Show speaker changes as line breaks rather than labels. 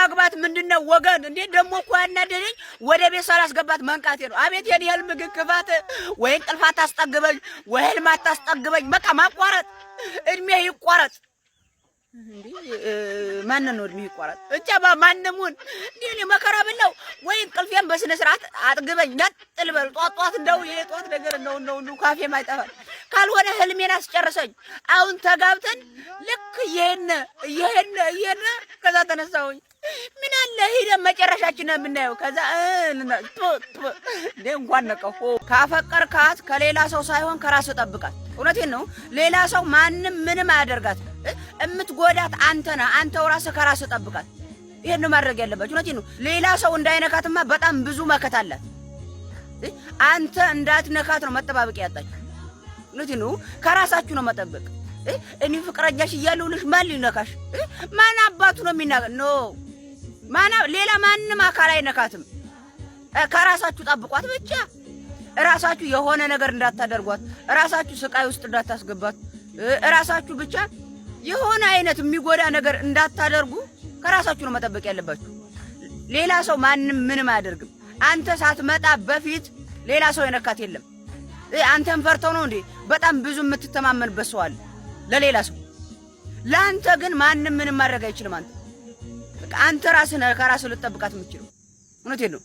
ማግባት ምንድነው ወገን? እንዴ ደግሞ እኮ ያናደደኝ ወደ ቤት ሳላስገባት መንቃቴ ነው። አቤት የኔ ህልም ግን ክፋት! ወይ እንቅልፋት አስጠግበኝ ወይ ህልማት አስጠግበኝ። በቃ ማቋረጥ እድሜ ይቋረጥ። እንዴ ማን ነው እድሜ ይቋረጥ? እቻ ማንነሙን እንዴ መከራ ብለው ወይ እንቅልፌን በስነ ስርዓት አጥግበኝ። ነጥል በል ጧጧት እንደው የጧት ነገር ነው ካፌ ማይጠፋል። ካልሆነ ህልሜን አስጨርሰኝ። አሁን ተጋብተን ልክ ይሄን ከዛ ተነሳሁኝ። ምን አለ ሄደን መጨረሻችንን የምናየው ከዛ እንዴ እንኳን ነቀፎ ካፈቀርካት ከሌላ ሰው ሳይሆን ከራስ ጠብቃት። እውነቴን ነው። ሌላ ሰው ማንም ምንም አያደርጋት። እምትጎዳት አንተ ነህ። አንተው ራስህ ከራስህ ጠብቃት። ይሄን ነው ማድረግ ያለባችሁ። እውነቴን ነው። ሌላ ሰው እንዳይነካትማ በጣም ብዙ መከታ አላት። አንተ እንዳትነካት ነው መጠባበቅ ያጣችሁ። እውነቴን ነው። ከራሳችሁ ነው መጠበቅ። እኔ ፍቅረኛሽ እያለሁልሽ ማን ሊነካሽ? ማን አባቱ ነው የሚናገር? ኖ ሌላ ማንም አካል አይነካትም። ከራሳችሁ ጠብቋት ብቻ። ራሳችሁ የሆነ ነገር እንዳታደርጓት፣ ራሳችሁ ስቃይ ውስጥ እንዳታስገባት፣ ራሳችሁ ብቻ የሆነ አይነት የሚጎዳ ነገር እንዳታደርጉ ከራሳችሁ ነው መጠበቅ ያለባችሁ። ሌላ ሰው ማንም ምንም አያደርግም። አንተ ሳትመጣ በፊት ሌላ ሰው የነካት የለም። አንተን ፈርተው ነው እንዴ? በጣም ብዙ የምትተማመንበት ሰው አለ ለሌላ ሰው። ለአንተ ግን ማንም ምንም ማድረግ አይችልም። አንተ ራስህ ከራስህ ልትጠብቃት የምትችለው። እውነቴን ነው።